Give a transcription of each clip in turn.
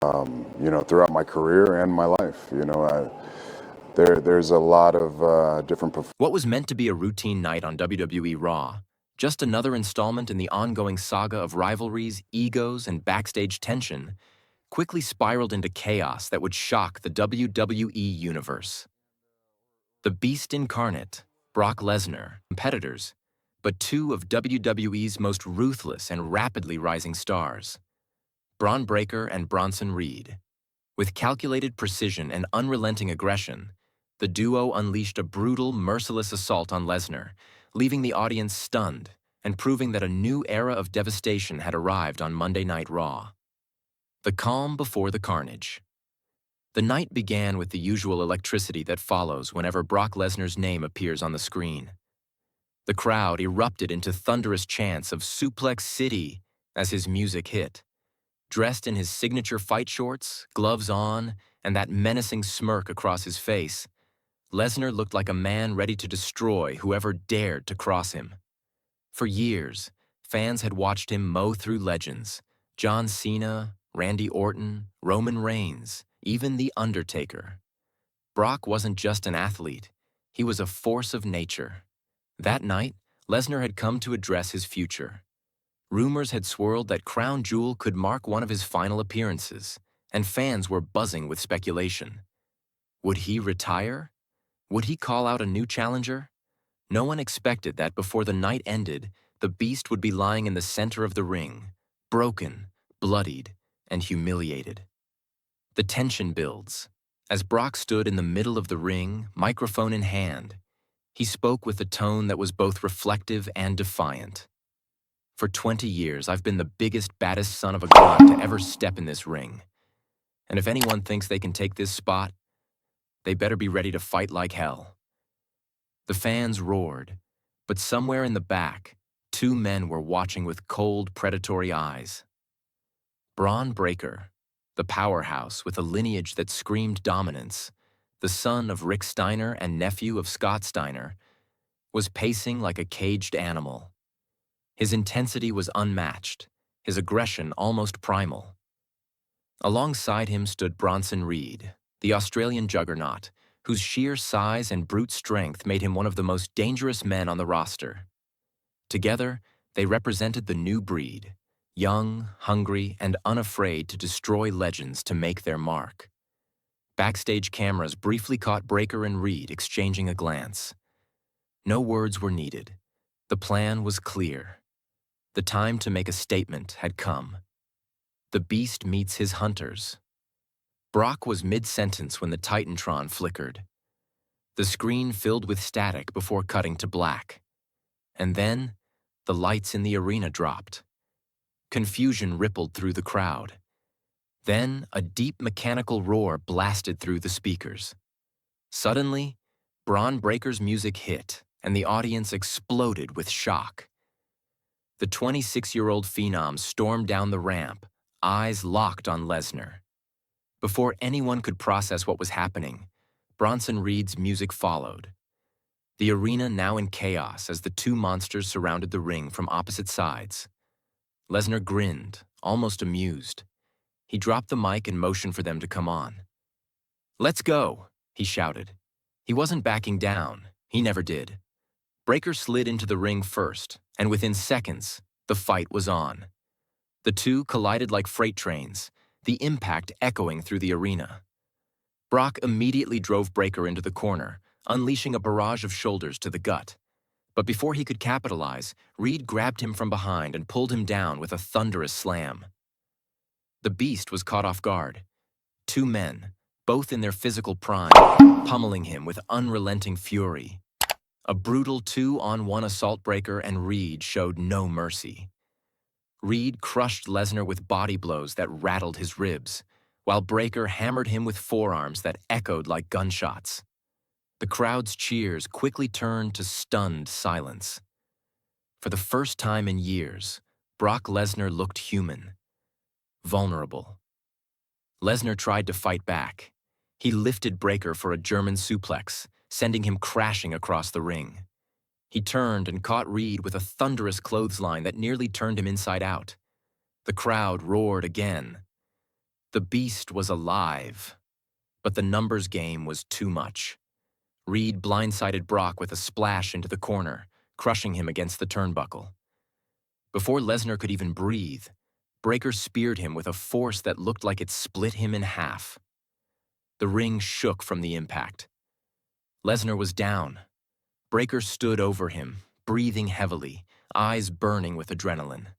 throughout my career and my life. There's a lot of different What was meant to be a routine night on WWE Raw, just another installment in the ongoing saga of rivalries, egos, and backstage tension, quickly spiraled into chaos that would shock the WWE universe. The Beast Incarnate, Brock Lesnar, competitors, but two of WWE's most ruthless and rapidly rising stars, Bron Breakker and Bronson Reed. With calculated precision and unrelenting aggression, the duo unleashed a brutal, merciless assault on Lesnar, leaving the audience stunned and proving that a new era of devastation had arrived on Monday Night Raw. The calm before the carnage. The night began with the usual electricity that follows whenever Brock Lesnar's name appears on the screen. The crowd erupted into thunderous chants of Suplex City as his music hit. Dressed in his signature fight shorts, gloves on, and that menacing smirk across his face, Lesnar looked like a man ready to destroy whoever dared to cross him. For years, fans had watched him mow through legends: John Cena, Randy Orton, Roman Reigns, even The Undertaker. Brock wasn't just an athlete, he was a force of nature. That night, Lesnar had come to address his future. Rumors had swirled that Crown Jewel could mark one of his final appearances, and fans were buzzing with speculation. Would he retire? Would he call out a new challenger? No one expected that before the night ended, the Beast would be lying in the center of the ring, broken, bloodied, and humiliated. The tension builds. As Brock stood in the middle of the ring, microphone in hand, he spoke with a tone that was both reflective and defiant. For 20 years, I've been the biggest, baddest son of a gun to ever step in this ring. And if anyone thinks they can take this spot, they better be ready to fight like hell. The fans roared, but somewhere in the back, two men were watching with cold, predatory eyes. Bron Breakker, the powerhouse with a lineage that screamed dominance, the son of Rick Steiner and nephew of Scott Steiner, was pacing like a caged animal. His intensity was unmatched, his aggression almost primal. Alongside him stood Bronson Reed, the Australian juggernaut, whose sheer size and brute strength made him one of the most dangerous men on the roster. Together, they represented the new breed, young, hungry, and unafraid to destroy legends to make their mark. Backstage cameras briefly caught Breakker and Reed exchanging a glance. No words were needed. The plan was clear. The time to make a statement had come. The Beast meets his hunters. Brock was mid-sentence when the Titantron flickered. The screen filled with static before cutting to black. And then, the lights in the arena dropped. Confusion rippled through the crowd. Then, a deep mechanical roar blasted through the speakers. Suddenly, Bron Breakker's music hit, and the audience exploded with shock. The 26-year-old phenom stormed down the ramp, eyes locked on Lesnar. Before anyone could process what was happening, Bronson Reed's music followed. The arena now in chaos as the two monsters surrounded the ring from opposite sides. Lesnar grinned, almost amused. He dropped the mic and motioned for them to come on. "Let's go," he shouted. He wasn't backing down. He never did. Breakker slid into the ring first, and within seconds, the fight was on. The two collided like freight trains, the impact echoing through the arena. Brock immediately drove Breakker into the corner, unleashing a barrage of shoulders to the gut. But before he could capitalize, Reed grabbed him from behind and pulled him down with a thunderous slam. The Beast was caught off guard. Two men, both in their physical prime, pummeling him with unrelenting fury. A brutal 2-on-1 assault. Breakker and Reed showed no mercy. Reed crushed Lesnar with body blows that rattled his ribs, while Breakker hammered him with forearms that echoed like gunshots. The crowd's cheers quickly turned to stunned silence. For the first time in years, Brock Lesnar looked human, vulnerable. Lesnar tried to fight back. He lifted Breakker for a German suplex, sending him crashing across the ring. He turned and caught Reed with a thunderous clothesline that nearly turned him inside out. The crowd roared again. The Beast was alive, but the numbers game was too much. Reed blindsided Brock with a splash into the corner, crushing him against the turnbuckle. Before Lesnar could even breathe, Breakker speared him with a force that looked like it split him in half. The ring shook from the impact. Lesnar was down. Breakker stood over him, breathing heavily, eyes burning with adrenaline.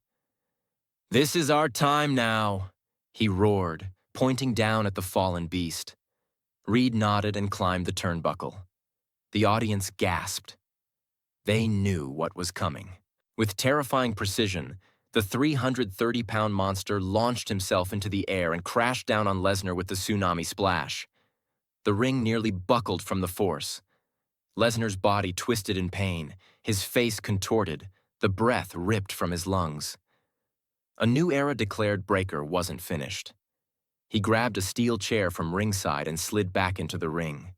"This is our time now," he roared, pointing down at the fallen Beast. Reed nodded and climbed the turnbuckle. The audience gasped. They knew what was coming. With terrifying precision, the 330-pound monster launched himself into the air and crashed down on Lesnar with the tsunami splash. The ring nearly buckled from the force. Lesnar's body twisted in pain, his face contorted, the breath ripped from his lungs. A new era declared Breakker wasn't finished. He grabbed a steel chair from ringside and slid back into the ring.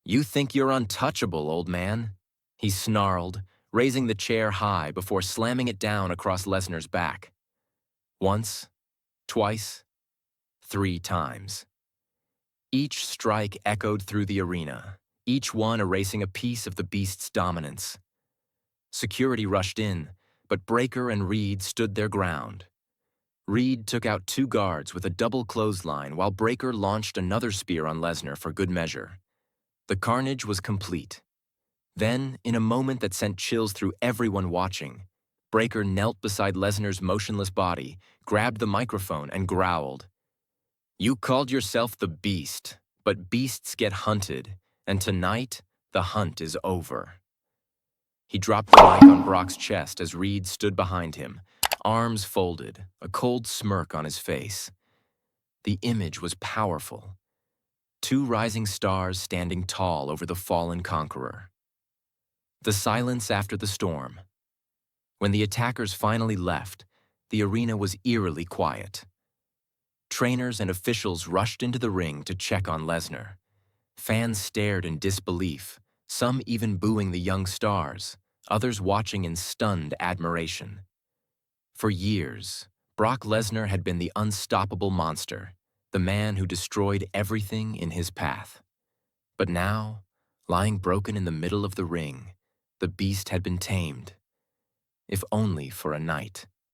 "You think you're untouchable, old man?" he snarled, raising the chair high before slamming it down across Lesnar's back. Once, twice, 3 times. Each strike echoed through the arena, each one erasing a piece of the Beast's dominance. Security rushed in, but Breakker and Reed stood their ground. Reed took out 2 guards with a double clothesline while Breakker launched another spear on Lesnar for good measure. The carnage was complete. Then, in a moment that sent chills through everyone watching, Breakker knelt beside Lesnar's motionless body, grabbed the microphone, and growled, "You called yourself the Beast, but beasts get hunted, and tonight, the hunt is over." He dropped the mic on Brock's chest as Reed stood behind him, arms folded, a cold smirk on his face. The image was powerful. 2 rising stars standing tall over the fallen conqueror. The silence after the storm. When the attackers finally left, the arena was eerily quiet. Trainers and officials rushed into the ring to check on Lesnar. Fans stared in disbelief, some even booing the young stars, others watching in stunned admiration. For years, Brock Lesnar had been the unstoppable monster, the man who destroyed everything in his path. But now, lying broken in the middle of the ring, the Beast had been tamed, if only for a night.